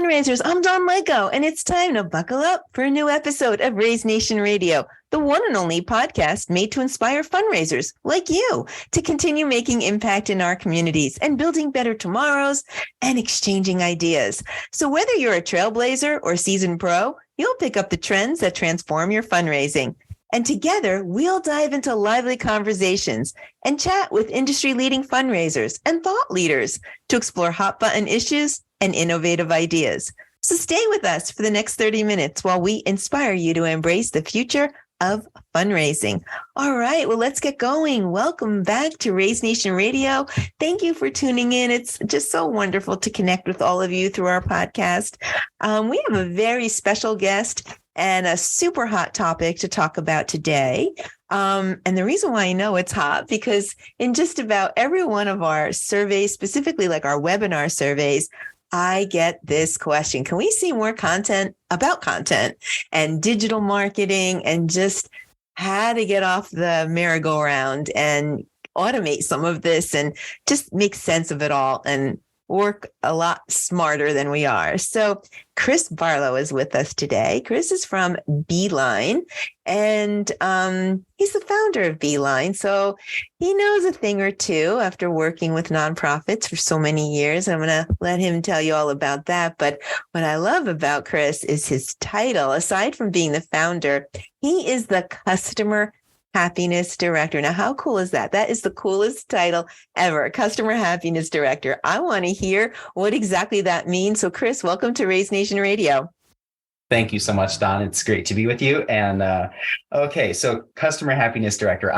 fundraisers. I'm Dawn Lego, and it's time to buckle up for a new episode of Raise Nation Radio, the one and only podcast made to inspire fundraisers like you to continue making impact in our communities and building better tomorrows and exchanging ideas. So whether you're a trailblazer or seasoned pro, you'll pick up the trends that transform your fundraising. And together, we'll dive into lively conversations and chat with industry-leading fundraisers and thought leaders to explore hot-button issues and innovative ideas. So stay with us for the next 30 minutes while we inspire you to embrace the future of fundraising. All right, well, let's get going. Welcome back to Raise Nation Radio. Thank you for tuning in. It's just so wonderful to connect with all of you through our podcast. We have a very special guest and a super hot topic to talk about today. And the reason why I know it's hot, because in just about every one of our surveys, specifically like our webinar surveys, I get this question: can we see more content about content and digital marketing and just how to get off the merry-go-round and automate some of this and just make sense of it all and work a lot smarter than we are? So Chris Barlow is with us today. Chris is from Beeline, and he's the founder of Beeline. So he knows a thing or two after working with nonprofits for so many years. I'm going to let him tell you all about that. But what I love about Chris is his title. Aside from being the founder, he is the Customer Happiness Director. Now, how cool is that? That is the coolest title ever, Customer Happiness Director. I want to hear what exactly that means. So, Chris, welcome to Raise Nation Radio. Thank you so much, Don. It's great to be with you. And okay, so Customer Happiness Director.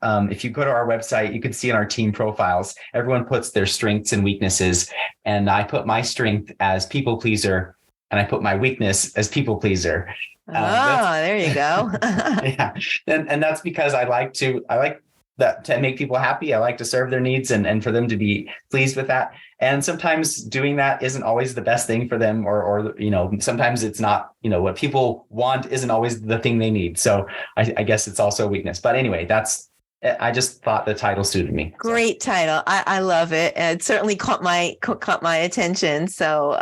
If you go to our website, you can see in our team profiles, everyone puts their strengths and weaknesses. And I put my strength as people pleaser, and I put my weakness as people pleaser. There you go. Yeah. And that's because I like that to make people happy. I like to serve their needs and for them to be pleased with that. And sometimes doing that isn't always the best thing for them, or sometimes it's not, what people want isn't always the thing they need. So I guess it's also a weakness. But anyway, I just thought the title suited me. Great title. I love it. It certainly caught my attention. So,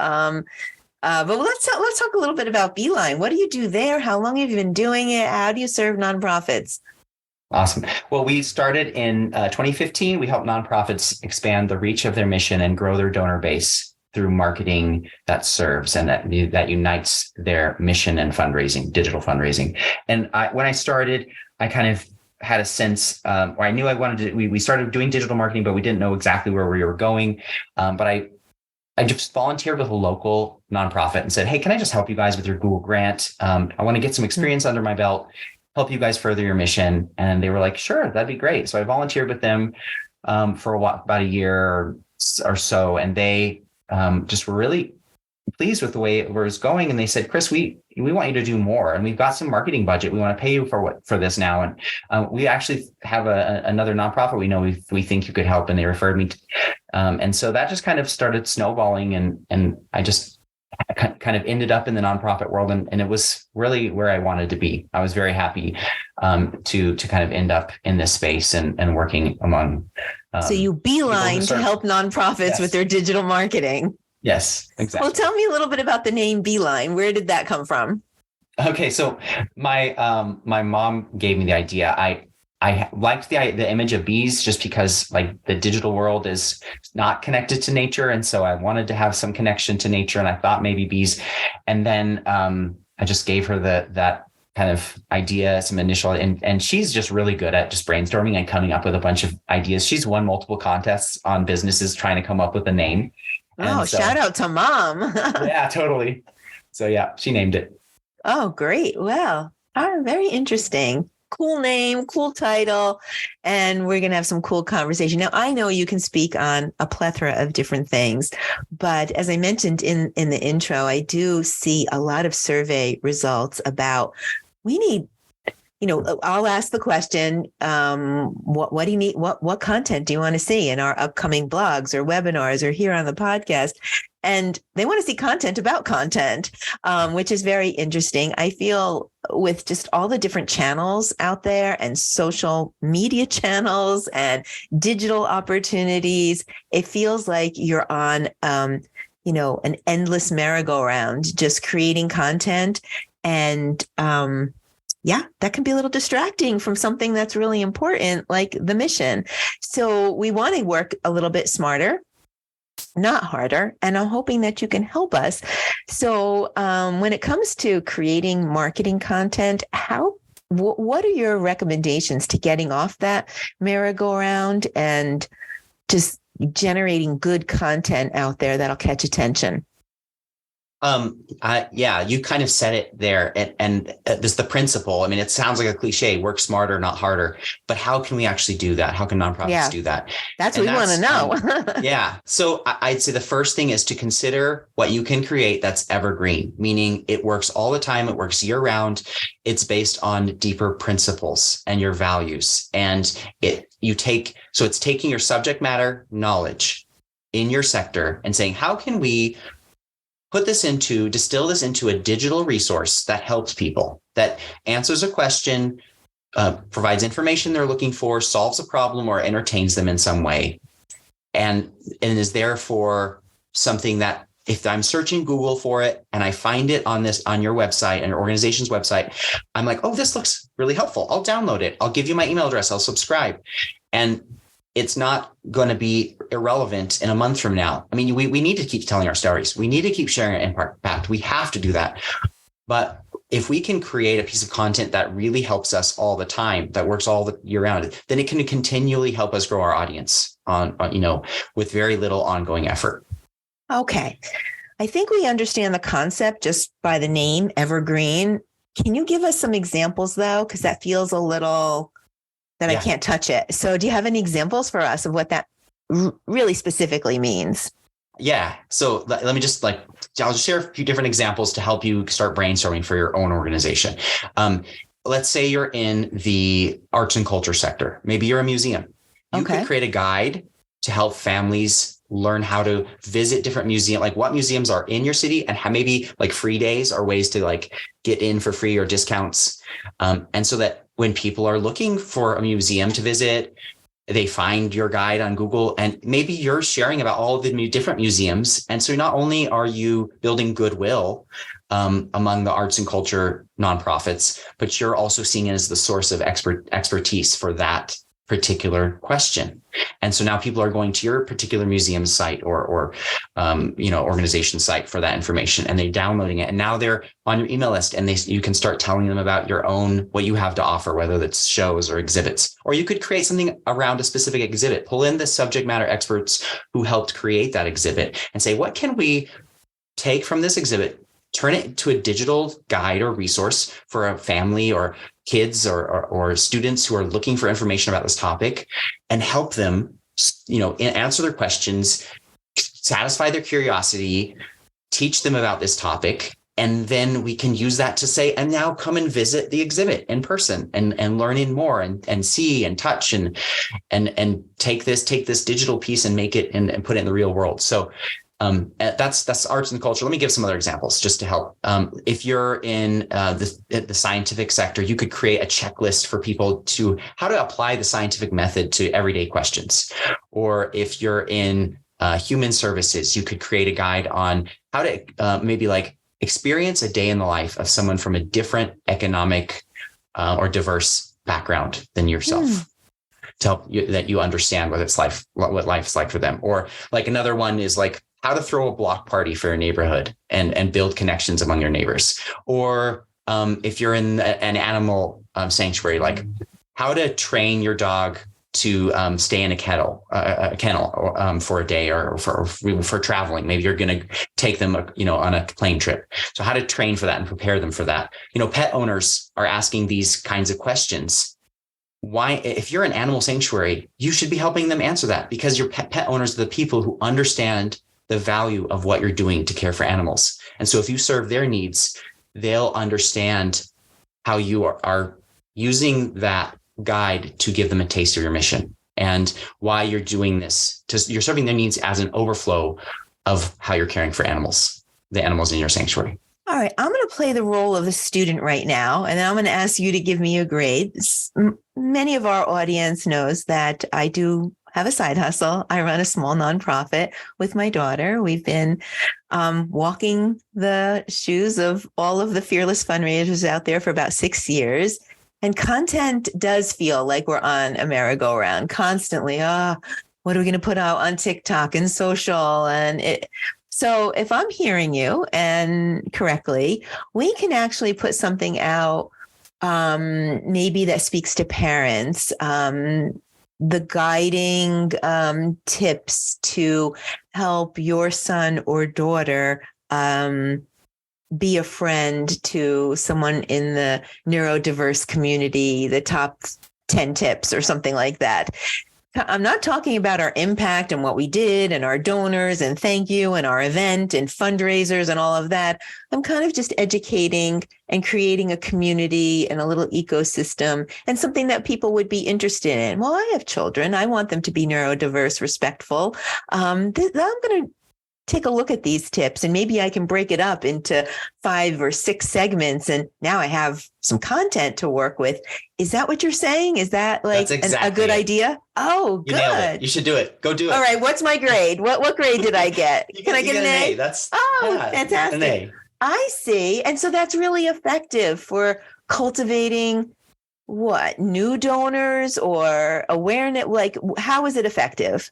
but let's talk a little bit about Beeline. What do you do there? How long have you been doing it? How do you serve nonprofits? Awesome. Well, we started in 2015. We help nonprofits expand the reach of their mission and grow their donor base through marketing that serves and that unites their mission and fundraising, digital fundraising. And when I started, I kind of had a sense where I knew I wanted to. We started doing digital marketing, but we didn't know exactly where we were going. But I just volunteered with a local nonprofit and said, hey, can I just help you guys with your Google grant? I want to get some experience under my belt, help you guys further your mission. And they were like, sure, that'd be great. So I volunteered with them for about a year or so. And they just were really pleased with the way it was going. And they said, Chris, we want you to do more. And we've got some marketing budget. We want to pay you for this now. And we actually have another nonprofit we know we think you could help. And they referred me to, and so that just kind of started snowballing. And I just kind of ended up in the nonprofit world. And it was really where I wanted to be. I was very happy to kind of end up in this space and working among. So you Beeline to help nonprofits with their digital marketing. Yes, exactly. Well, tell me a little bit about the name Beeline. Where did that come from? Okay, so my mom gave me the idea. I liked the image of bees just because like the digital world is not connected to nature. And so I wanted to have some connection to nature, and I thought maybe bees. And then I just gave her that kind of idea, some initial, and she's just really good at just brainstorming and coming up with a bunch of ideas. She's won multiple contests on businesses trying to come up with a name. Oh, so, shout out to mom. Yeah, totally. So yeah, she named it. Oh, great. Well, very interesting. Cool name, cool title, and we're going to have some cool conversation. Now, I know you can speak on a plethora of different things, but as I mentioned in the intro, I do see a lot of survey results about we need, I'll ask the question, what do you need? What content do you want to see in our upcoming blogs or webinars or here on the podcast? And they want to see content about content, which is very interesting. I feel with just all the different channels out there and social media channels and digital opportunities, it feels like you're on an endless merry-go-round, just creating content. And that can be a little distracting from something that's really important, like the mission. So we want to work a little bit smarter, not harder. And I'm hoping that you can help us. So when it comes to creating marketing content, what are your recommendations to getting off that merry-go-round and just generating good content out there that'll catch attention? You kind of said it there. And this the principle. I mean, it sounds like a cliche, work smarter, not harder. But how can we actually do that? How can nonprofits do that? That's what we want to know. So I'd say the first thing is to consider what you can create that's evergreen, meaning it works all the time. It works year round. It's based on deeper principles and your values. And it's taking your subject matter knowledge in your sector and saying, how can we distill this into a digital resource that helps people, that answers a question, provides information they're looking for, solves a problem, or entertains them in some way. And is therefore something that if I'm searching Google for it and I find it on your website and your organization's website, I'm like, oh, this looks really helpful. I'll download it. I'll give you my email address. I'll subscribe. And it's not going to be irrelevant in a month from now. I mean, we need to keep telling our stories. We need to keep sharing our impact. We have to do that. But if we can create a piece of content that really helps us all the time, that works all the year round, then it can continually help us grow our audience with very little ongoing effort. Okay. I think we understand the concept just by the name Evergreen. Can you give us some examples though? Because that feels a little that I can't touch it. So do you have any examples for us of what that really specifically means? Yeah. So let me just I'll just share a few different examples to help you start brainstorming for your own organization. Let's say you're in the arts and culture sector. Maybe you're a museum. You could create a guide to help families learn how to visit different museums, like what museums are in your city and how maybe like free days or ways to like get in for free or discounts. And so that when people are looking for a museum to visit, they find your guide on Google and maybe you're sharing about all of the different museums. And so not only are you building goodwill among the arts and culture nonprofits, but you're also seeing it as the source of expertise for that particular question. And so now people are going to your particular museum site or organization site for that information, and they're downloading it. And now they're on your email list, and you can start telling them about your own, what you have to offer, whether that's shows or exhibits, or you could create something around a specific exhibit, pull in the subject matter experts who helped create that exhibit and say, what can we take from this exhibit, turn it into a digital guide or resource for a family or kids or students who are looking for information about this topic, and help them, answer their questions, satisfy their curiosity, teach them about this topic. And then we can use that to say, and now come and visit the exhibit in person and learn in more and see and touch and take this digital piece and make it and put it in the real world. So that's arts and culture. Let me give some other examples just to help. If you're in the scientific sector, you could create a checklist for people to how to apply the scientific method to everyday questions. Or if you're in human services, you could create a guide on how to maybe like experience a day in the life of someone from a different economic or diverse background than yourself. To help that you understand what life's like for them. Or like another one is like how to throw a block party for your neighborhood and build connections among your neighbors. Or if you're in an animal sanctuary, like how to train your dog to stay in a kennel for a day or for traveling. Maybe you're going to take them, on a plane trip. So how to train for that and prepare them for that. Pet owners are asking these kinds of questions. Why, if you're an animal sanctuary, you should be helping them answer that, because your pet owners are the people who understand the value of what you're doing to care for animals. And so if you serve their needs, they'll understand how you are using that guide to give them a taste of your mission and why you're doing this. You're serving their needs as an overflow of how you're caring for animals, the animals in your sanctuary. All right, I'm going to play the role of a student right now, and I'm going to ask you to give me a grade. Many of our audience knows that I do have a side hustle. I run a small nonprofit with my daughter. We've been walking the shoes of all of the fearless fundraisers out there for about 6 years. And content does feel like we're on a merry-go-round constantly. What are we going to put out on TikTok and social? So if I'm hearing you and correctly, we can actually put something out maybe that speaks to parents, the guiding tips to help your son or daughter be a friend to someone in the neurodiverse community, the top 10 tips or something like that. I'm not talking about our impact and what we did and our donors and thank you and our event and fundraisers and all of that. I'm kind of just educating and creating a community and a little ecosystem and something that people would be interested in. Well, I have children. I want them to be neurodiverse, respectful. I'm going to take a look at these tips and maybe I can break it up into 5 or 6 segments. And now I have some content to work with. Is that what you're saying? Is that like a good idea? Oh, good. You nailed it. You should do it. Go do it. All right. What's my grade? What grade did I get? Can I get an A? Fantastic. An A. I see. And so that's really effective for cultivating new donors or awareness? Like, how is it effective?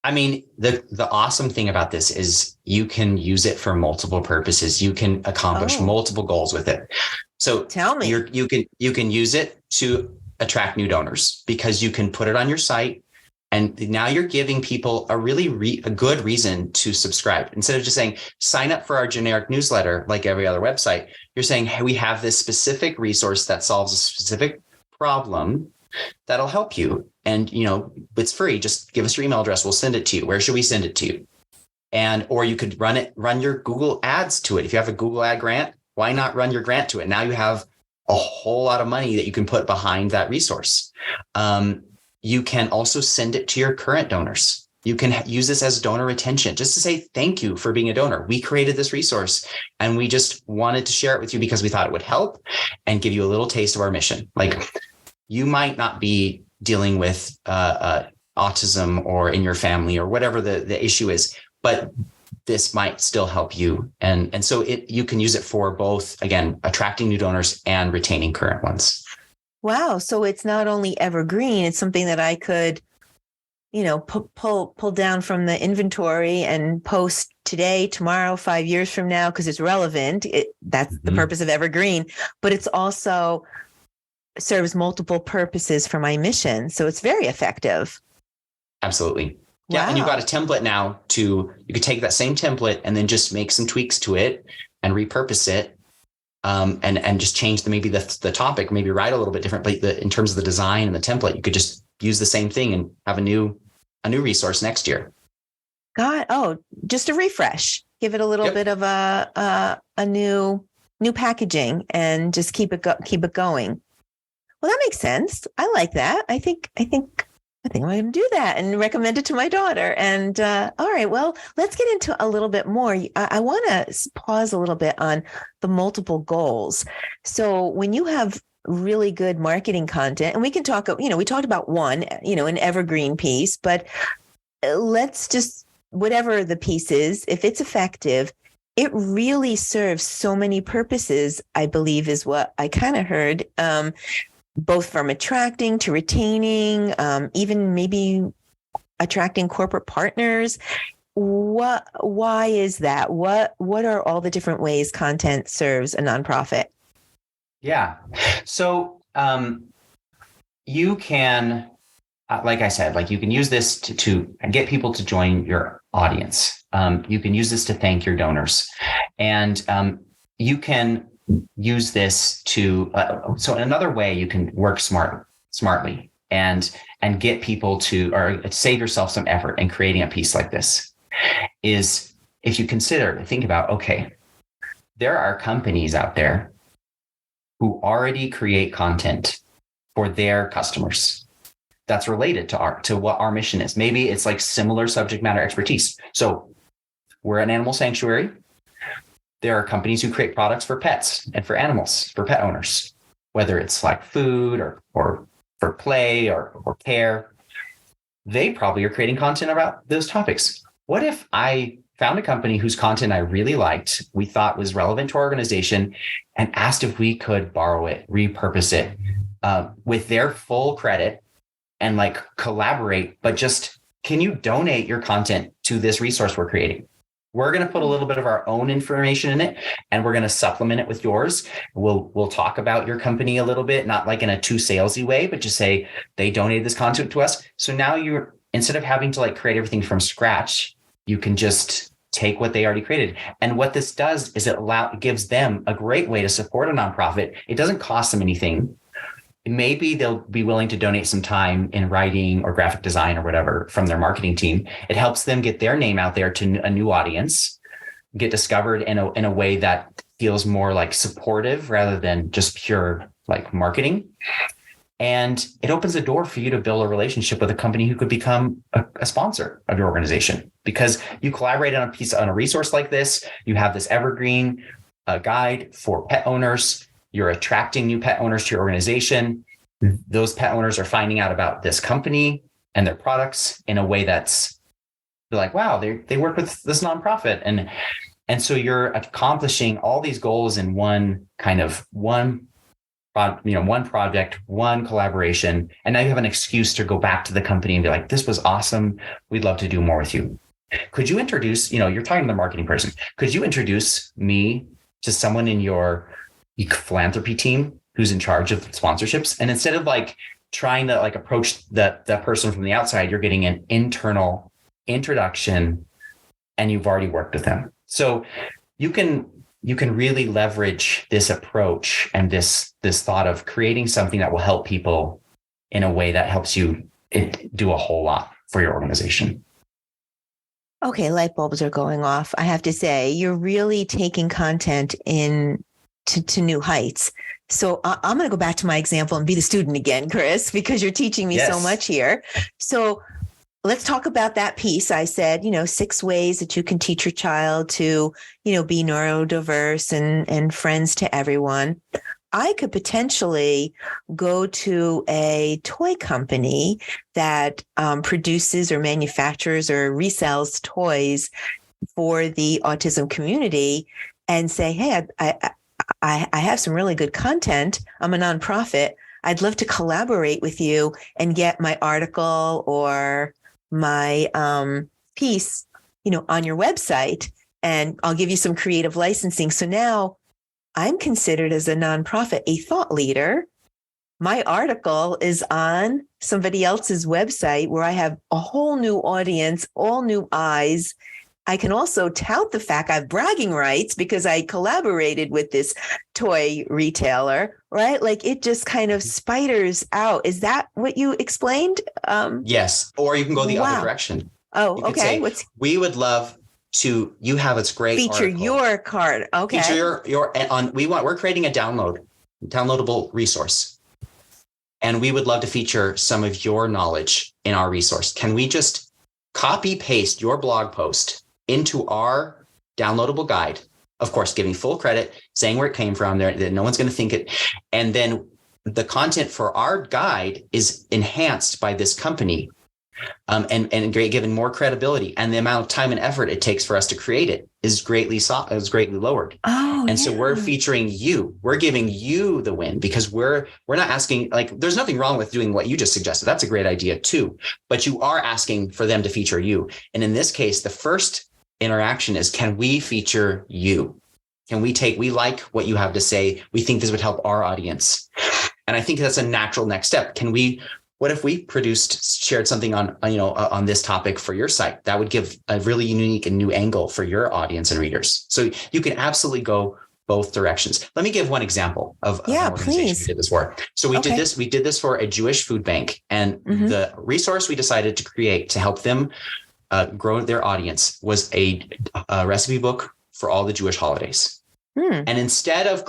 I mean, the awesome thing about this is you can use it for multiple purposes. You can accomplish multiple goals with it. So tell me, you can use it to attract new donors because you can put it on your site, and now you're giving people a really a good reason to subscribe. Instead of just saying sign up for our generic newsletter like every other website, you're saying, hey, we have this specific resource that solves a specific problem that'll help you. And, it's free. Just give us your email address. We'll send it to you. Where should we send it to you? Or you could run your Google ads to it. If you have a Google ad grant, why not run your grant to it? Now you have a whole lot of money that you can put behind that resource. You can also send it to your current donors. You can use this as donor retention, just to say, thank you for being a donor. We created this resource and we just wanted to share it with you because we thought it would help and give you a little taste of our mission. Like, you might not be dealing with autism or in your family or whatever the issue is, but this might still help you. And so you can use it for both, again, attracting new donors and retaining current ones. Wow. So it's not only evergreen, it's something that I could, pull down from the inventory and post today, tomorrow, 5 years from now, because it's relevant. That's the purpose of evergreen, but it's also serves multiple purposes for my mission. So it's very effective. Absolutely. Yeah. Wow. And you've got a template now you could take that same template and then just make some tweaks to it and repurpose it. And just change maybe the topic, maybe write a little bit different, but in terms of the design and the template, you could just use the same thing and have a new resource next year. Just a refresh, give it a little bit of a new packaging and just keep it going. Well, that makes sense. I like that. I think I'm going to do that and recommend it to my daughter. And all right, well, let's get into a little bit more. I want to pause a little bit on the multiple goals. So when you have really good marketing content, and we can talk, we talked about one, an evergreen piece, but let's just, whatever the piece is, if it's effective, it really serves so many purposes, I believe is what I kind of heard. Both from attracting to retaining, even maybe attracting corporate partners. Why is that? What are all the different ways content serves a nonprofit? Yeah. So you can, like I said, you can use this to get people to join your audience. You can use this to thank your donors, and you can use this to so another way you can work smartly and get people to, or save yourself some effort in creating a piece like this, is if you think about, okay, there are companies out there who already create content for their customers that's related to what our mission is. Maybe it's like similar subject matter expertise. So we're an animal sanctuary. There are companies who create products for pets and for animals, for pet owners, whether it's like food or for play or care. they probably are creating content about those topics. What if I found a company whose content I really liked, we thought was relevant to our organization, and asked if we could borrow it, repurpose it with their full credit and like collaborate, but just, can you donate your content to this resource we're creating? We're going to put a little bit of our own information in it, and we're going to supplement it with yours. We'll talk about your company a little bit, not like in a too salesy way, but just say they donated this content to us. So now you're, instead of having to like create everything from scratch, you can just take what they already created. And what this does is it gives them a great way to support a nonprofit. It doesn't cost them anything. Maybe they'll be willing to donate some time in writing or graphic design or whatever from their marketing team. It helps them get their name out there to a new audience, get discovered in a way that feels more like supportive rather than just pure like marketing. And it opens the door for you to build a relationship with a company who could become a sponsor of your organization, because you collaborate on a resource like this. You have this evergreen guide for pet owners. You're attracting new pet owners to your organization. Those pet owners are finding out about this company and their products in a way that's like, wow, they work with this nonprofit. And so you're accomplishing all these goals in one project, one collaboration. And now you have an excuse to go back to the company and be like, this was awesome. We'd love to do more with you. Could you introduce, you're talking to the marketing person. Could you introduce me to someone in your philanthropy team who's in charge of sponsorships? And instead of like trying to like approach that person from the outside, you're getting an internal introduction and you've already worked with them. So you can really leverage this approach and this thought of creating something that will help people in a way that helps you do a whole lot for your organization. Okay, light bulbs are going off. I have to say, you're really taking content to new heights. So I'm going to go back to my example and be the student again, Chris, because you're teaching me so much here. So let's talk about that piece. I said, 6 ways that you can teach your child to, be neurodiverse and friends to everyone. I could potentially go to a toy company that produces or manufactures or resells toys for the autism community and say, hey, I have some really good content. I'm a nonprofit. I'd love to collaborate with you and get my article or my piece, on your website, and I'll give you some creative licensing. So now I'm considered as a nonprofit, a thought leader. My article is on somebody else's website where I have a whole new audience, all new eyes. I can also tout the fact I have bragging rights because I collaborated with this toy retailer, right? Like it just kind of spiders out. Is that what you explained? Yes. Or you can go the other direction. Oh, okay. We would love to, you have this great feature article. Your card. Okay. Feature we're creating a downloadable resource. And we would love to feature some of your knowledge in our resource. Can we just copy paste your blog post into our downloadable guide, of course, giving full credit, saying where it came from, there that no one's going to think it. And then the content for our guide is enhanced by this company and given more credibility. And the amount of time and effort it takes for us to create it is greatly lowered. Oh, and so we're featuring you. We're giving you the win because we're not asking, like, there's nothing wrong with doing what you just suggested. That's a great idea too. But you are asking for them to feature you. And in this case, the first interaction is, can we feature you? We like what you have to say. We think this would help our audience. And I think that's a natural next step. What if we shared something on this topic for your site? That would give a really unique and new angle for your audience and readers. So you can absolutely go both directions. Let me give one example of an organization we did this for. So we did this for a Jewish food bank, and the resource we decided to create to help them grow their audience was a recipe book for all the Jewish holidays. And instead of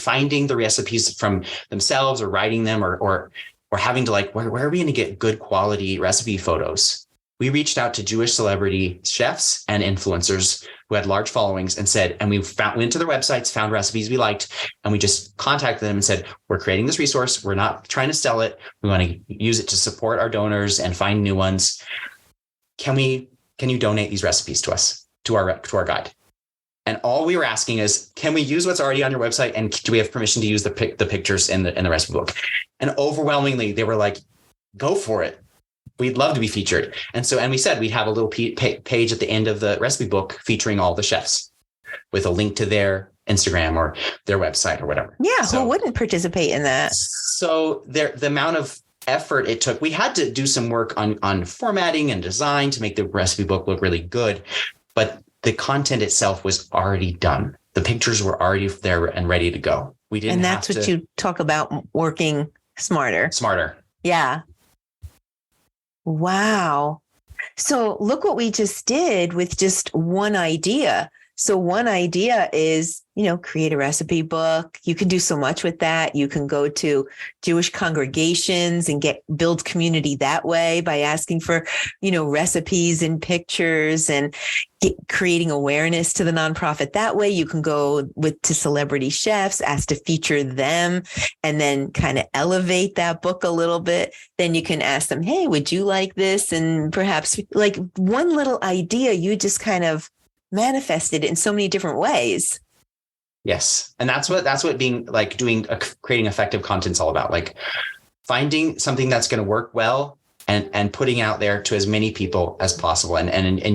finding the recipes from themselves or writing them or having to where are we going to get good quality recipe photos? we reached out to Jewish celebrity chefs and influencers who had large followings and said, and we went to their websites, found recipes we liked, and we just contacted them and said, we're creating this resource. We're not trying to sell it. We want to use it to support our donors and find new ones. Can you donate these recipes to us, to our guide? And all we were asking is, can we use what's already on your website? And do we have permission to use the pictures in the recipe book? And overwhelmingly, they were like, go for it. We'd love to be featured. And we said we'd have a little page at the end of the recipe book featuring all the chefs with a link to their Instagram or their website or whatever. Yeah. Who wouldn't participate in that? So the amount of effort it took, we had to do some work on formatting and design to make the recipe book look really good. But the content itself was already done. The pictures were already there and ready to go. We didn't. And that's what you talk about, working smarter. Yeah. Wow. So look what we just did with just one idea. So one idea is, create a recipe book. You can do so much with that. You can go to Jewish congregations and build community that way by asking for, recipes and pictures and creating awareness to the nonprofit that way. You can go to celebrity chefs, ask to feature them, and then kind of elevate that book a little bit. Then you can ask them, hey, would you like this? And perhaps like one little idea, you just kind of manifested in so many different ways. Yes. And that's what being like creating effective content's all about. Like finding something that's going to work well and putting out there to as many people as possible and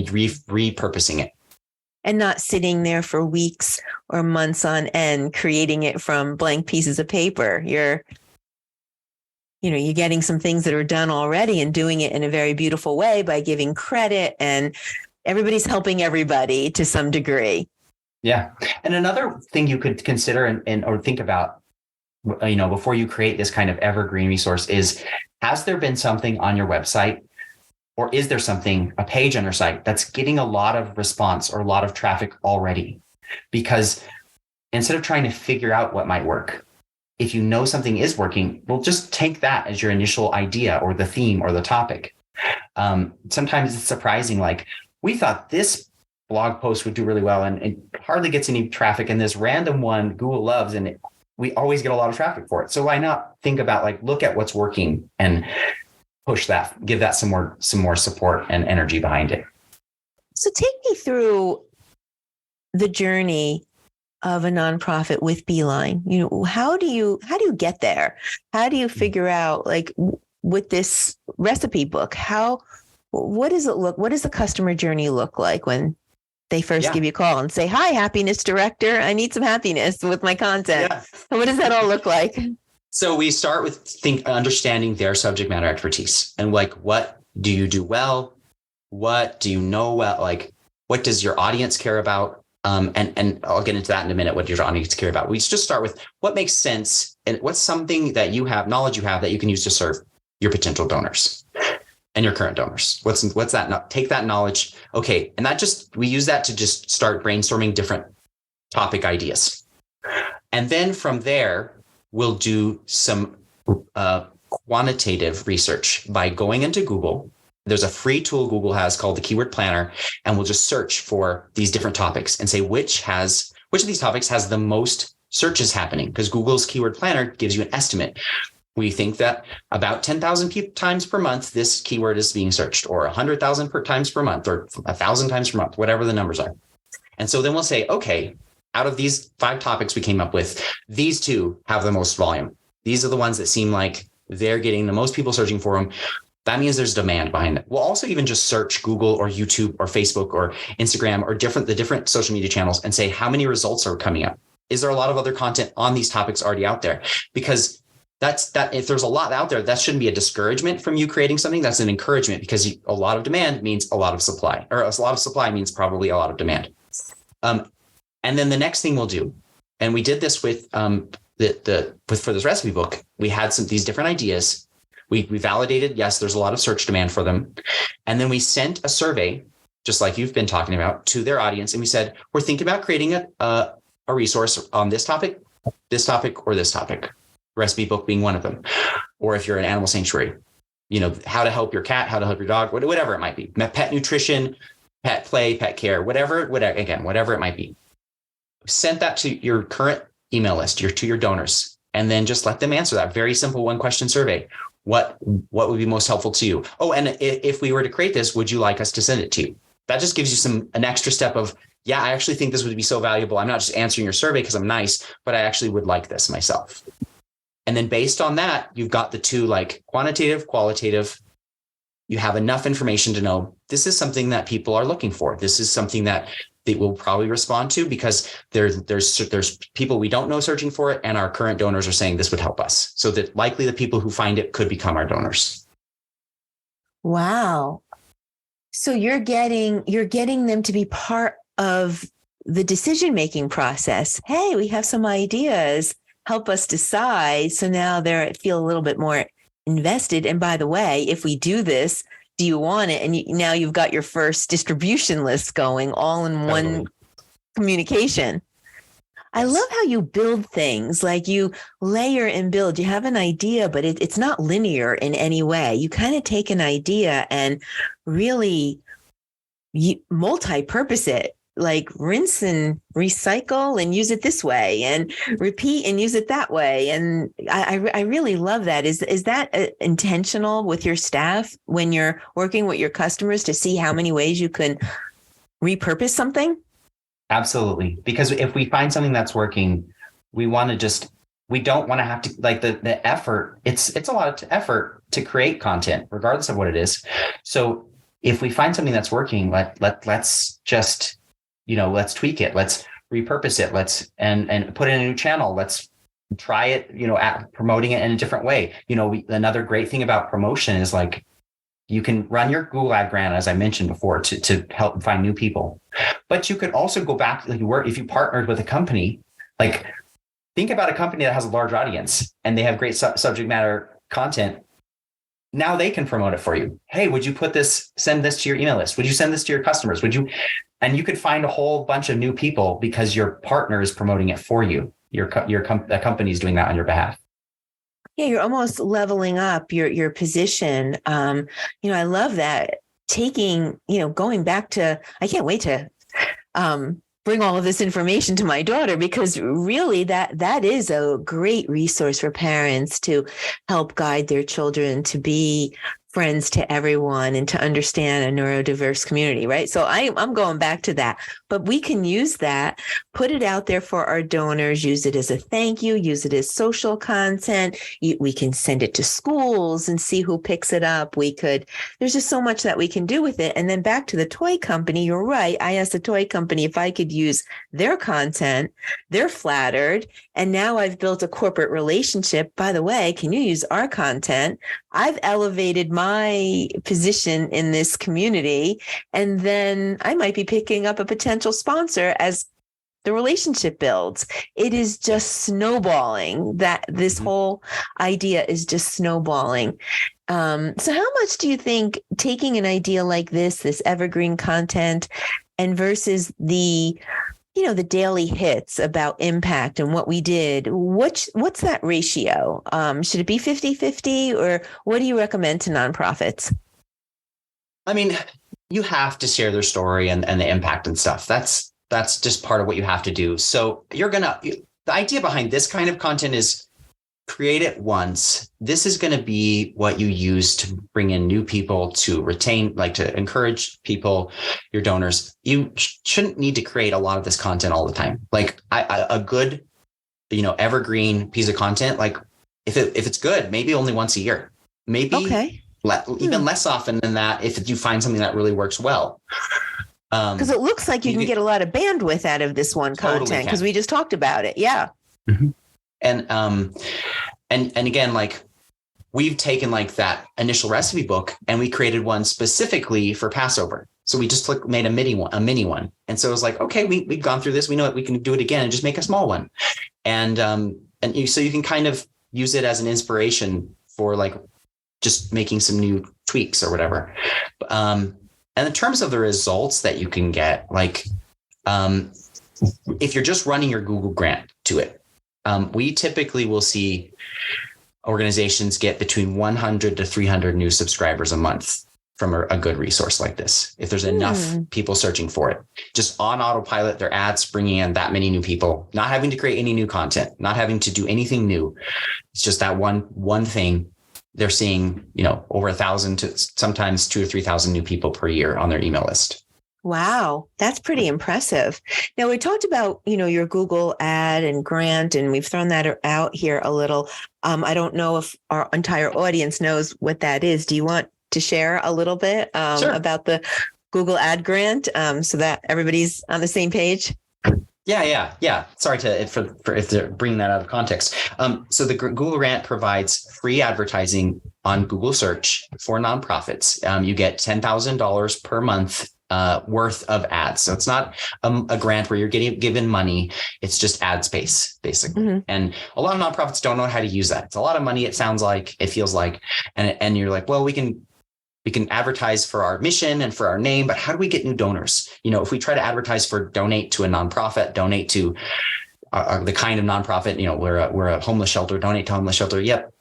repurposing it. And not sitting there for weeks or months on end, creating it from blank pieces of paper. You're getting some things that are done already and doing it in a very beautiful way by giving credit, and everybody's helping everybody to some degree. Yeah. And another thing you could consider or think about, before you create this kind of evergreen resource is, has there been something on your website, or is there a page on your site that's getting a lot of response or a lot of traffic already? Because instead of trying to figure out what might work, if you know something is working, well, just take that as your initial idea or the theme or the topic. Sometimes it's surprising, like, we thought this blog post would do really well and it hardly gets any traffic, and this random one Google loves and we always get a lot of traffic for it. So why not think about look at what's working and push that, give that some more support and energy behind it. So take me through the journey of a nonprofit with Beeline. How do you get there? How do you figure out, with this recipe book, what does the customer journey look like when they first give you a call and say, hi, happiness director, I need some happiness with my content? Yeah. What does that all look like? So we start with understanding their subject matter expertise and what do you do well? What do you know well? What does your audience care about? And I'll get into that in a minute, what does your audience care about? We just start with what makes sense and what's something that knowledge you have that you can use to serve your potential donors and your current donors. What's that? Take that knowledge. Okay. And we use that to just start brainstorming different topic ideas. And then from there, we'll do some quantitative research by going into Google. There's a free tool Google has called the Keyword Planner, and we'll just search for these different topics and say which of these topics has the most searches happening, because Google's Keyword Planner gives you an estimate. We think that about 10,000 times per month, this keyword is being searched, or 100,000 times per month, or 1,000 times per month, whatever the numbers are. And so then we'll say, okay, out of these 5 topics we came up with, these 2 have the most volume. These are the ones that seem like they're getting the most people searching for them. That means there's demand behind it. We'll also even just search Google or YouTube or Facebook or Instagram or the different social media channels and say, how many results are coming up? Is there a lot of other content on these topics already out there? Because if there's a lot out there, that shouldn't be a discouragement from you creating something. That's an encouragement, because a lot of demand means a lot of supply, or a lot of supply means probably a lot of demand. And then the next thing we'll do, and we did this with for this recipe book, we had these different ideas. We validated, yes, there's a lot of search demand for them. And then we sent a survey, just like you've been talking about, to their audience. And we said, we're thinking about creating a resource on this topic, or this topic. Recipe book being one of them. Or if you're an animal sanctuary, how to help your cat, how to help your dog, whatever it might be, pet nutrition, pet play, pet care, whatever it might be. Send that to your current email list, to your donors, and then just let them answer that very simple 1-question survey. What would be most helpful to you? Oh, and if we were to create this, would you like us to send it to you? That just gives you an extra step of, yeah, I actually think this would be so valuable. I'm not just answering your survey because I'm nice, but I actually would like this myself. And then based on that, you've got the two, like quantitative, qualitative. You have enough information to know this is something that people are looking for. This is something that they will probably respond to because there's people we don't know searching for it, and our current donors are saying this would help us. So that likely the people who find it could become our donors. Wow. So you're getting them to be part of the decision-making process. Hey, we have some ideas. Help us decide. So now they feel a little bit more invested. And by the way, if we do this, do you want it? And now you've got your first distribution list going all in one communication. I love how you build things, like you layer and build. You have an idea, but it's not linear in any way. You kind of take an idea and really multi-purpose it. Like rinse and recycle and use it this way, and repeat and use it that way. And I really love that. Is that intentional with your staff when you're working with your customers to see how many ways you can repurpose something? Absolutely. Because if we find something that's working, we don't want to have to, like, the effort. It's a lot of effort to create content, regardless of what it is. So if we find something that's working, let's just, let's tweak it. Let's repurpose it. And put it in a new channel. Let's try it, promoting it in a different way. Another great thing about promotion is, like, you can run your Google ad grant, as I mentioned before, to help find new people. But you could also go back, if you partnered with a company, like, think about a company that has a large audience and they have great subject matter content. Now they can promote it for you. Hey, would you send this to your email list? Would you send this to your customers? And you could find a whole bunch of new people because your partner is promoting it for you. The company is doing that on your behalf. Yeah, you're almost leveling up your position. I love that. Going back to, I can't wait to bring all of this information to my daughter, because really that is a great resource for parents to help guide their children to be friends to everyone and to understand a neurodiverse community, right? So I'm going back to that, but we can use that, put it out there for our donors, use it as a thank you, use it as social content. We can send it to schools and see who picks it up. There's just so much that we can do with it. And then back to the toy company, you're right. I asked the toy company if I could use their content. They're flattered. And now I've built a corporate relationship. By the way, can you use our content? I've elevated my position in this community, and then I might be picking up a potential sponsor as the relationship builds. It is just snowballing. That this whole idea is just snowballing. So how much do you think taking an idea like this evergreen content, and versus the daily hits about impact and what we did, what's that ratio? Should it be 50-50, or what do you recommend to nonprofits? I mean, you have to share their story and the impact and stuff. That's just part of what you have to do. So the idea behind this kind of content is create it once. This is going to be what you use to bring in new people, to retain, like to encourage people, your donors. You shouldn't need to create a lot of this content all the time. Like a good, evergreen piece of content, like if it's good, maybe only once a year, maybe even less often than that if you find something that really works well. Because it looks like you can get a lot of bandwidth out of this one content, because we just talked about it. Yeah. Mm-hmm. And again, like, we've taken like that initial recipe book and we created one specifically for Passover. So we just made a mini one. And so it was like, okay, we've gone through this. We know that we can do it again and just make a small one. So you can kind of use it as an inspiration for like just making some new tweaks or whatever. And in terms of the results that you can get, like, if you're just running your Google grant to it, we typically will see organizations get between 100 to 300 new subscribers a month from a good resource like this. If there's enough people searching for it, just on autopilot, their ads bringing in that many new people, not having to create any new content, not having to do anything new. It's just that one thing. They're seeing, over 1,000 to sometimes 2,000 or 3,000 new people per year on their email list. Wow, that's pretty impressive. Now, we talked about, your Google ad and grant, and we've thrown that out here a little. I don't know if our entire audience knows what that is. Do you want to share a little bit Sure. about the Google ad grant so that everybody's on the same page? Yeah. Sorry for bringing that out of context. So the Google Grant provides free advertising on Google search for nonprofits. You get $10,000 per month worth of ads. So it's not a grant where you're getting given money. It's just ad space, basically. Mm-hmm. And a lot of nonprofits don't know how to use that. It's a lot of money. It sounds like, it feels like, and you're like, well, we can advertise for our mission and for our name, but how do we get new donors? If we try to advertise for donate to a nonprofit, donate to the kind of nonprofit, we're a homeless shelter, donate to homeless shelter. Yep.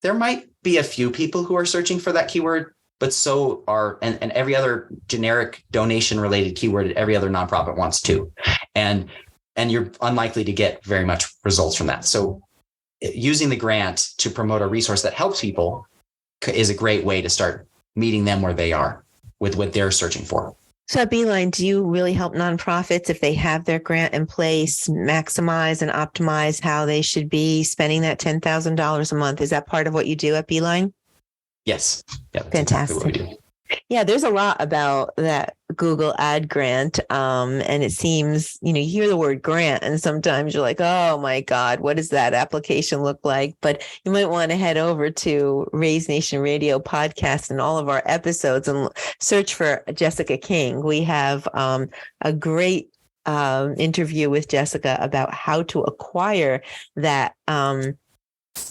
There might be a few people who are searching for that keyword, but so are, and every other generic donation related keyword, every other nonprofit wants to, and you're unlikely to get very much results from that. So using the grant to promote a resource that helps people is a great way to start meeting them where they are with what they're searching for. So at Beeline, do you really help nonprofits, if they have their grant in place, maximize and optimize how they should be spending that $10,000 a month? Is that part of what you do at Beeline? Yes. Yeah, that's fantastic. Exactly what we do. Yeah, there's a lot about that Google ad grant. And it seems, you hear the word grant and sometimes you're like, oh my God, what does that application look like? But you might want to head over to Raise Nation Radio podcast and all of our episodes and search for Jessica King. We have a great interview with Jessica about how to acquire that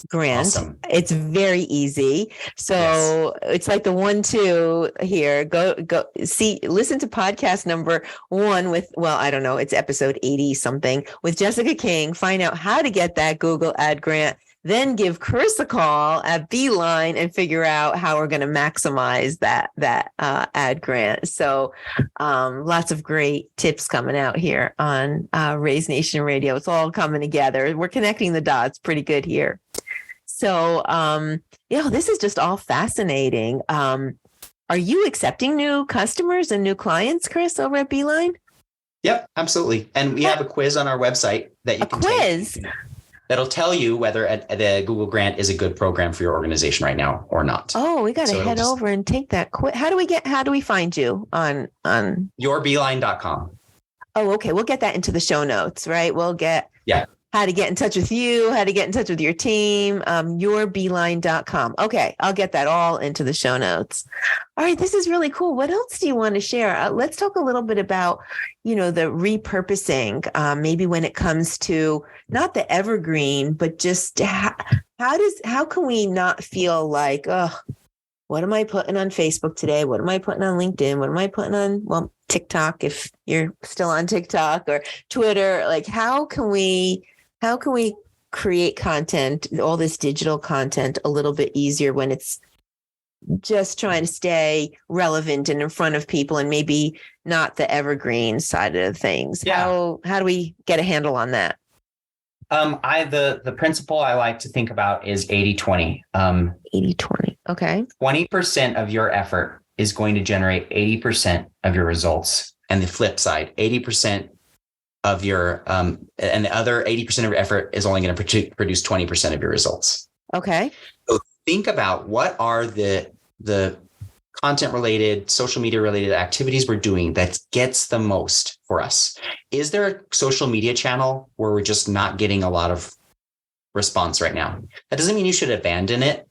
grant. Awesome. It's very easy. So It's like the 1-2 here. Go listen to podcast number 1 with, I don't know, it's episode 80 something with Jessica King. Find out how to get that Google ad grant. Then give Chris a call at Beeline and figure out how we're going to maximize that ad grant. So lots of great tips coming out here on Raise Nation Radio. It's all coming together. We're connecting the dots pretty good here. So, this is just all fascinating. Are you accepting new customers and new clients, Chris, over at Beeline? Yep, absolutely. And we have a quiz on our website that you can take. That'll tell you whether the Google Grant is a good program for your organization right now or not. Oh, we got to head over and take that quiz. How do we find you on yourbeeline.com? Oh, okay. We'll get that into the show notes, right? We'll get how to get in touch with you, how to get in touch with your team, yourbeeline.com. Okay. I'll get that all into the show notes. All right. This is really cool. What else do you want to share? Let's talk a little bit about, the repurposing, maybe when it comes to not the evergreen, but just how can we not feel like, oh, what am I putting on Facebook today? What am I putting on LinkedIn? What am I putting on, TikTok, if you're still on TikTok, or Twitter? Like, how can we create content, all this digital content, a little bit easier when it's just trying to stay relevant and in front of people and maybe not the evergreen side of things? Yeah. How do we get a handle on that? The principle I like to think about is 80-20. 80-20. Okay. 20% of your effort is going to generate 80% of your results. And the flip side, 80% of your, and the other 80% of your effort is only going to produce 20% of your results. Okay. So think about what are the content related, social media related activities we're doing that gets the most for us. Is there a social media channel where we're just not getting a lot of response right now? That doesn't mean you should abandon it,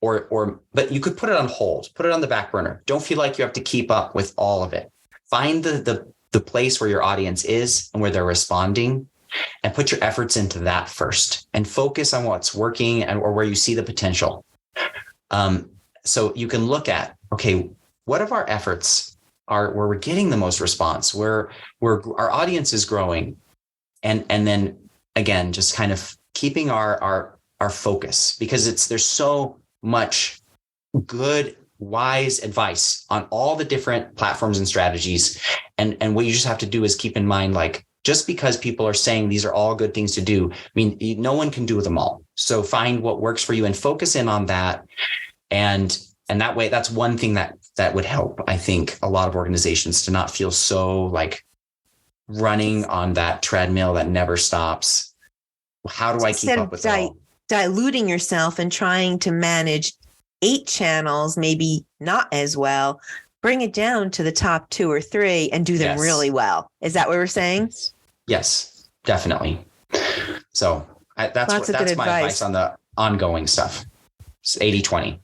but you could put it on hold, put it on the back burner. Don't feel like you have to keep up with all of it. Find the place where your audience is and where they're responding, and put your efforts into that first and focus on what's working or where you see the potential. So you can look at, okay, what of our efforts are where we're getting the most response, where our audience is growing, and then again, just kind of keeping our our focus, because there's so much good, wise advice on all the different platforms and strategies. And what you just have to do is keep in mind, like, just because people are saying these are all good things to do, I mean, no one can do them all. So find what works for you and focus in on that. And that way, that's one thing that would help, I think, a lot of organizations to not feel so like running on that treadmill that never stops. How do I keep up with it all? Diluting yourself and trying to manage 8 channels, maybe not as well, bring it down to the top 2 or 3 and do them really well. Is that what we're saying? Yes, definitely. So that's my advice on the ongoing stuff. It's 80-20.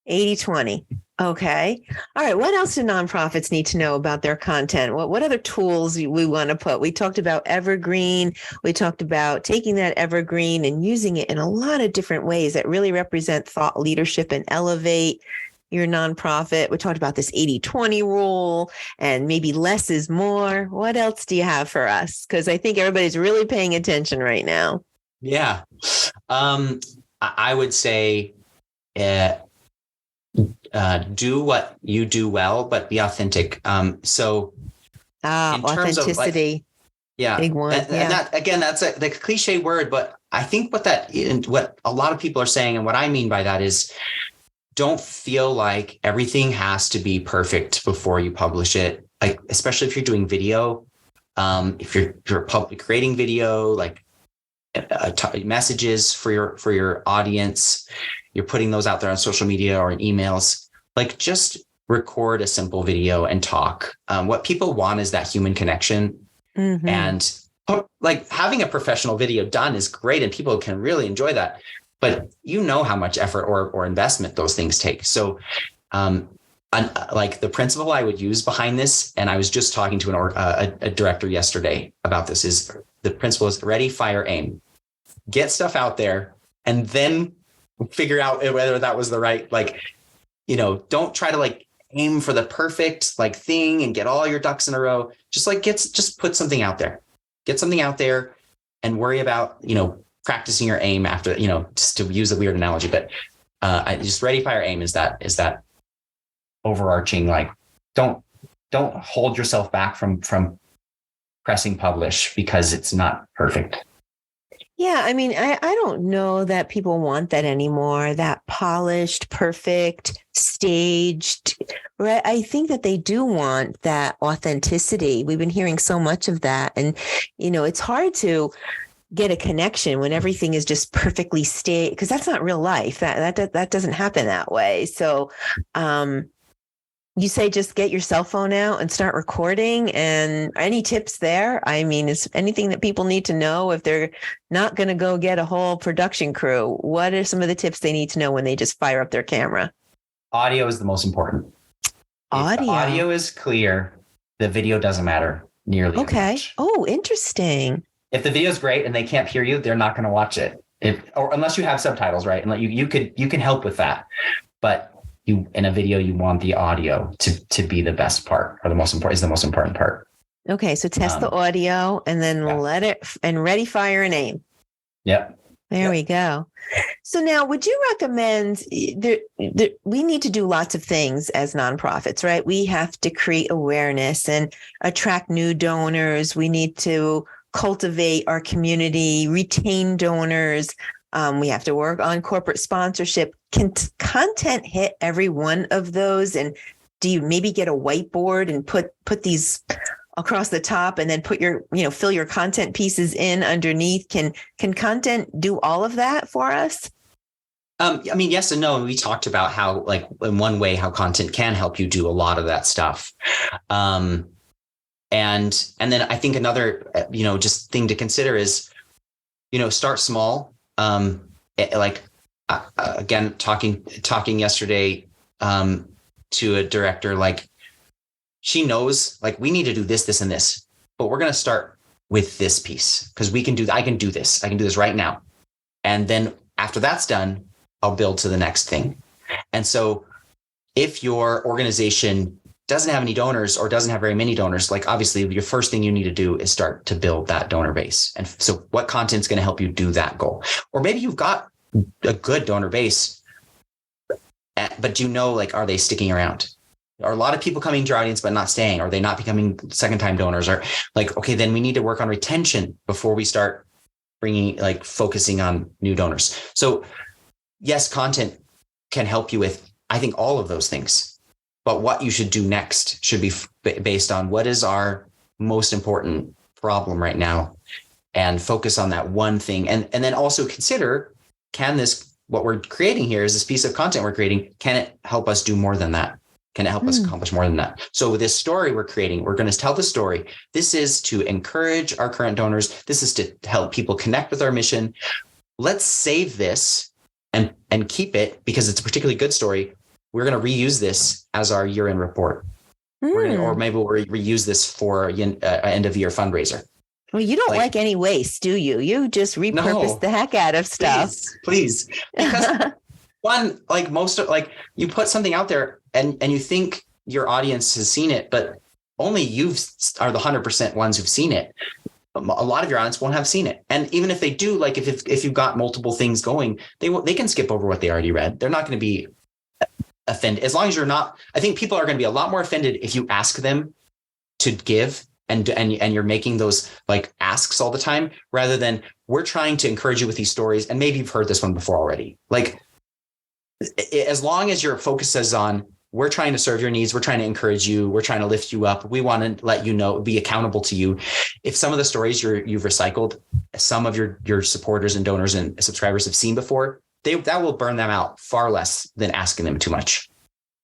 80-20. Okay. All right. What else do nonprofits need to know about their content? What other tools we want to put? We talked about evergreen. We talked about taking that evergreen and using it in a lot of different ways that really represent thought leadership and elevate your nonprofit. We talked about this 80-20 rule and maybe less is more. What else do you have for us? Because I think everybody's really paying attention right now. Yeah. I would say, do what you do well, but be authentic. So in authenticity. Big one. And that, again, that's the cliche word, but I think what a lot of people are saying, and what I mean by that is, don't feel like everything has to be perfect before you publish it. Like, especially if you're doing video, if you're public creating video, like messages for your audience, you're putting those out there on social media or in emails, like, just record a simple video and talk. What people want is that human connection. Mm-hmm. And like, having a professional video done is great and people can really enjoy that. But you know how much effort or investment those things take. So like, the principle I would use behind this, and I was just talking to a director yesterday about this, is the principle is ready, fire, aim. Get stuff out there and then figure out whether that was the right, like, don't try to like aim for the perfect like thing and get all your ducks in a row. Just like just put something out there, get something out there and worry about, practicing your aim after, just to use a weird analogy, but I just ready, fire, aim is that overarching, like, don't hold yourself back from pressing publish because it's not perfect. Yeah, I mean, I don't know that people want that anymore, that polished, perfect, staged, right? I think that they do want that authenticity. We've been hearing so much of that. And, it's hard to get a connection when everything is just perfectly staged, because that's not real life. That doesn't happen that way. So, you say just get your cell phone out and start recording. And any tips there? I mean, is anything that people need to know if they're not going to go get a whole production crew? What are some of the tips they need to know when they just fire up their camera? Audio is the most important. If the audio is clear, the video doesn't matter nearly as much. Oh, interesting. If the video is great and they can't hear you, they're not going to watch it. Or unless you have subtitles, right? And you can help with that. But in a video, you want the audio to be the best part, or the most important part. Okay. So test the audio and then let it, and ready, fire, and aim. Yep. There we go. So now, would you recommend we need to do lots of things as nonprofits, right? We have to create awareness and attract new donors. We need to cultivate our community, retain donors. We have to work on corporate sponsorship. Can content hit every one of those? And do you maybe get a whiteboard and put these across the top and then put your, fill your content pieces in underneath? Can content do all of that for us? I mean, yes and no. We talked about how, like, in one way, how content can help you do a lot of that stuff. And then I think another, just thing to consider is, start small. Again, talking yesterday to a director, like, she knows, like, we need to do this, and this, but we're going to start with this piece because I can do this right now. And then after that's done, I'll build to the next thing. And so if your organization doesn't have any donors or doesn't have very many donors, like, obviously your first thing you need to do is start to build that donor base. And so what content's going to help you do that goal? Or maybe you've got a good donor base, but do you know, like, are they sticking around? Are a lot of people coming to your audience but not staying? Are they not becoming second time donors? Or like, okay, then we need to work on retention before we start focusing on new donors. So yes, content can help you with, I think, all of those things. But what you should do next should be based on what is our most important problem right now, and focus on that one thing. And then also consider, what we're creating here is this piece of content we're creating, can it help us do more than that? Can it help us accomplish more than that? So with this story we're creating, we're going to tell the story. This is to encourage our current donors. This is to help people connect with our mission. Let's save this and keep it because it's a particularly good story. We're going to reuse this as our year-end report. Or maybe we'll reuse this for an end-of-year fundraiser. Well, you don't like any waste, do you? You just repurpose the heck out of stuff. Please. Because one, you put something out there and you think your audience has seen it, but only you are the 100% ones who've seen it. A lot of your audience won't have seen it. And even if they do, like if you've got multiple things going, they can skip over what they already read. They're not going to be offended. As long as you're not, I think people are going to be a lot more offended if you ask them to give and you're making those like asks all the time, rather than we're trying to encourage you with these stories. And maybe you've heard this one before already. Like, as long as your focus is on, we're trying to serve your needs, we're trying to encourage you, we're trying to lift you up, we want to let you know, be accountable to you. If some of the stories you've recycled, some of your supporters and donors and subscribers have seen before, that will burn them out far less than asking them too much.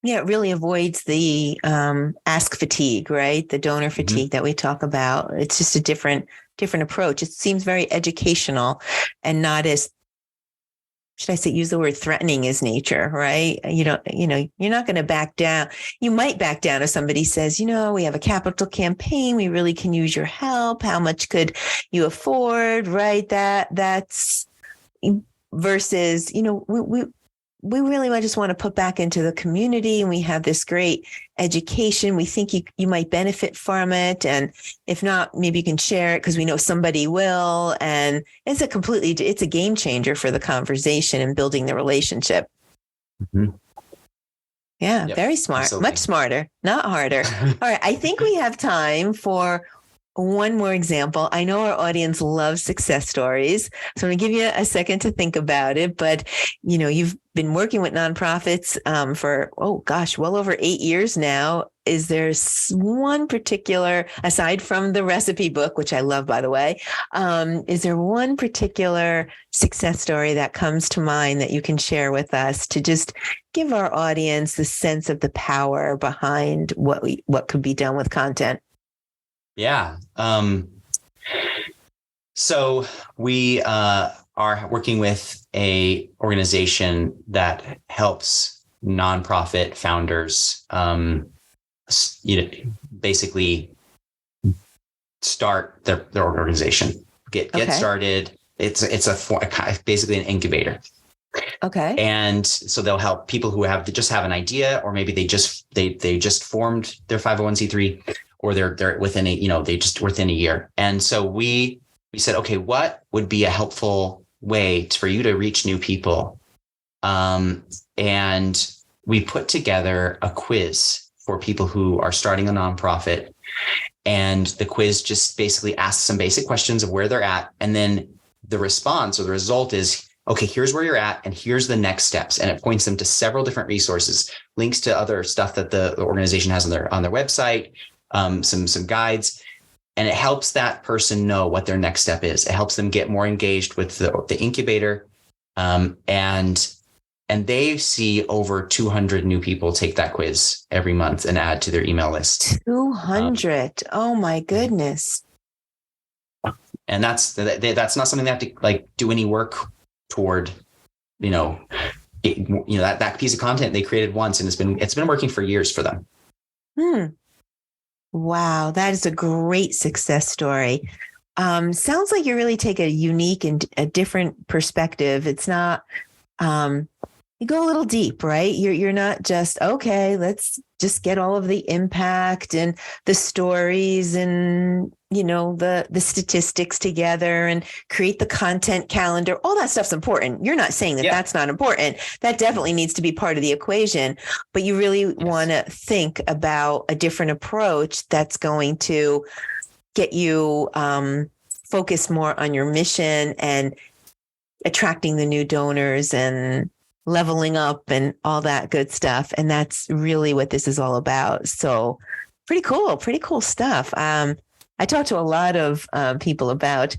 Yeah, it really avoids the ask fatigue, right? The donor fatigue that we talk about. It's just a different approach. It seems very educational and not as, should I say, use the word threatening as nature, right? You're not going to back down. You might back down if somebody says, we have a capital campaign. We really can use your help. How much could you afford? Right. That's versus, we really just want to put back into the community, and we have this great education. We think you might benefit from it. And if not, maybe you can share it because we know somebody will. And it's a game changer for the conversation and building the relationship. Mm-hmm. Yeah, yep, very smart. Absolutely. Much smarter, not harder. All right. I think we have time for one more example. I know our audience loves success stories, so I'm going to give you a second to think about it. But, you've been working with nonprofits for, well over 8 years now. Is there one particular, aside from the recipe book, which I love, by the way, is there one particular success story that comes to mind that you can share with us to just give our audience the sense of the power behind what could be done with content? Yeah. So we are working with a organization that helps nonprofit founders, basically start their organization, get started. It's basically an incubator. Okay. And so they'll help people who just have an idea, or maybe they just formed their 501c3. Or they're within within a year. And so we said, okay, what would be a helpful way for you to reach new people? And we put together a quiz for people who are starting a nonprofit. And the quiz just basically asks some basic questions of where they're at. And then the response or the result is, okay, here's where you're at, and here's the next steps. And it points them to several different resources, links to other stuff that the organization has on their website, some guides, and it helps that person know what their next step is. It helps them get more engaged with the incubator, and they see over 200 new people take that quiz every month and add to their email list. 200! Oh my goodness! And that's not something they have to do any work toward. That piece of content they created once, and it's been working for years for them. Wow, that is a great success story. Sounds like you really take a unique and a different perspective. It's not you go a little deep, right? You're not just, okay, let's just get all of the impact and the stories and, the statistics together and create the content calendar. All that stuff's important. You're not saying that that's not important. That definitely needs to be part of the equation, but you really want to think about a different approach that's going to get you focused more on your mission and attracting the new donors and leveling up and all that good stuff. And that's really what this is all about. So pretty cool stuff. I talked to a lot of people about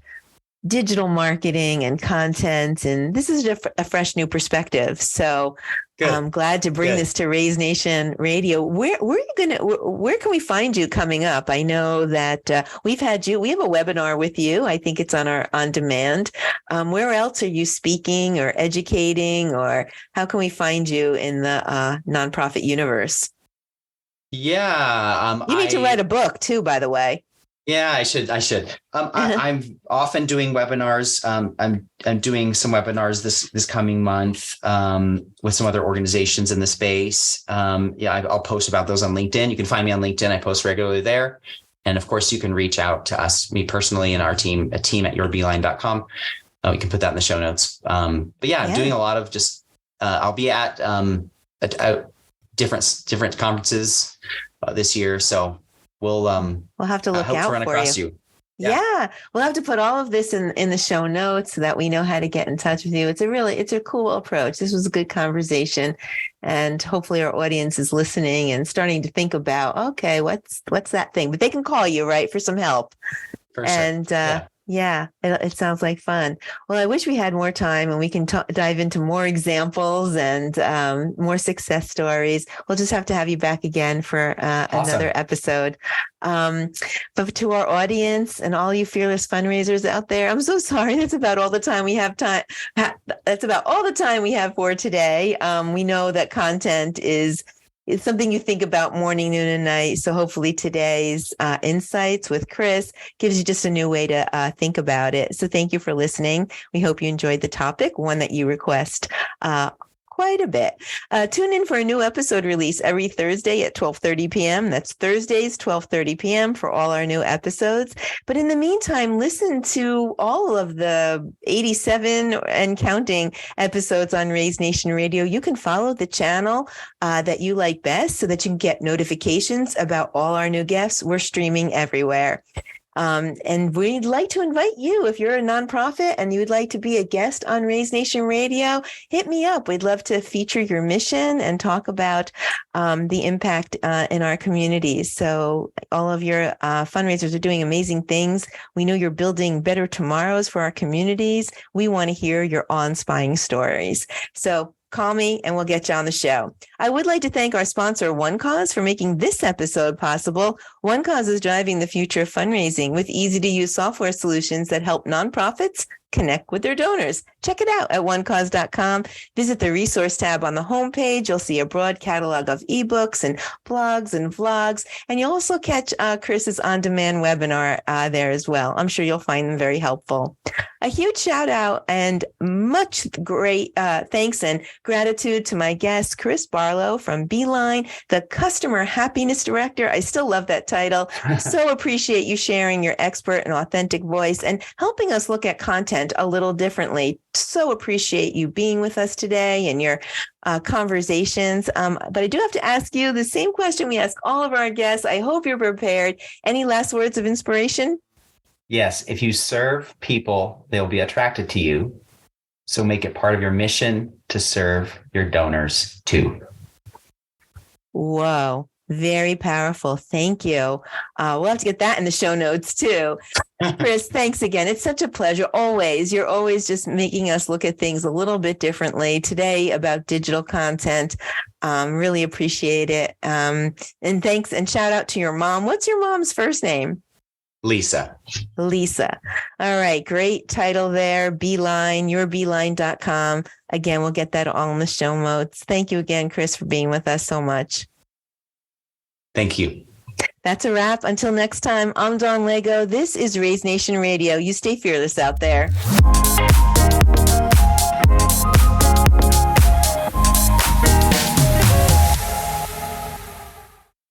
digital marketing and content, and this is a fresh new perspective. So I'm glad to bring this to Raise Nation Radio. Where can we find you coming up? I know that we have a webinar with you. I think it's on demand. Where else are you speaking or educating, or how can we find you in the nonprofit universe? Yeah. You need to write a book too, by the way. Yeah, I should. I'm often doing webinars. I'm doing some webinars this coming month with some other organizations in the space. I'll post about those on LinkedIn. You can find me on LinkedIn. I post regularly there. And of course, you can reach out to us, me personally, and our team, a team at yourbeeline.com. We can put that in the show notes. I'm doing a lot of just, I'll be at different conferences this year. So we'll have to look out to run for across you. Yeah. We'll have to put all of this in the show notes so that we know how to get in touch with you. It's a cool approach. This was a good conversation, and hopefully our audience is listening and starting to think about, okay, what's that thing? But they can call you, right, for some help. For and sure. It sounds like fun. Well, I wish we had more time and we can dive into more examples and more success stories. We'll just have to have you back again for another episode. But to our audience and all you fearless fundraisers out there, I'm so sorry. That's about all the time we have That's about all the time we have for today. We know that content is something you think about morning, noon, and night. So hopefully today's insights with Chris gives you just a new way to think about it. So thank you for listening. We hope you enjoyed the topic, one that you request quite a bit. Tune in for a new episode release every Thursday at 12:30 p.m. That's Thursdays, 12:30 p.m. for all our new episodes. But in the meantime, listen to all of the 87 and counting episodes on Raise Nation Radio. You can follow the channel that you like best so that you can get notifications about all our new guests. We're streaming everywhere. And we'd like to invite you, if you're a nonprofit and you would like to be a guest on Raise Nation Radio, hit me up. We'd love to feature your mission and talk about the impact in our communities. So all of your fundraisers are doing amazing things. We know you're building better tomorrows for our communities. We want to hear your awe-inspiring stories. So call me and we'll get you on the show. I would like to thank our sponsor, OneCause, for making this episode possible. OneCause is driving the future of fundraising with easy-to-use software solutions that help nonprofits connect with their donors. Check it out at onecause.com. Visit the resource tab on the homepage. You'll see a broad catalog of ebooks and blogs and vlogs. And you'll also catch Chris's on-demand webinar there as well. I'm sure you'll find them very helpful. A huge shout out and much great thanks and gratitude to my guest, Chris Barlow from Beeline, the Customer Happiness Director. I still love that title. So appreciate you sharing your expert and authentic voice and helping us look at content a little differently. So appreciate you being with us today and your conversations. But I do have to ask you the same question we ask all of our guests. I hope you're prepared. Any last words of inspiration? Yes. If you serve people, they'll be attracted to you. So make it part of your mission to serve your donors too. Whoa. Very powerful. Thank you. We'll have to get that in the show notes too. Chris, thanks again. It's such a pleasure. Always. You're always just making us look at things a little bit differently. Today about digital content. Really appreciate it. And thanks and shout out to your mom. What's your mom's first name? Lisa. Lisa. All right. Great title there. Beeline, yourbeeline.com. Again, we'll get that all in the show notes. Thank you again, Chris, for being with us so much. Thank you. That's a wrap. Until next time, I'm Dawn Lego. This is Raise Nation Radio. You stay fearless out there.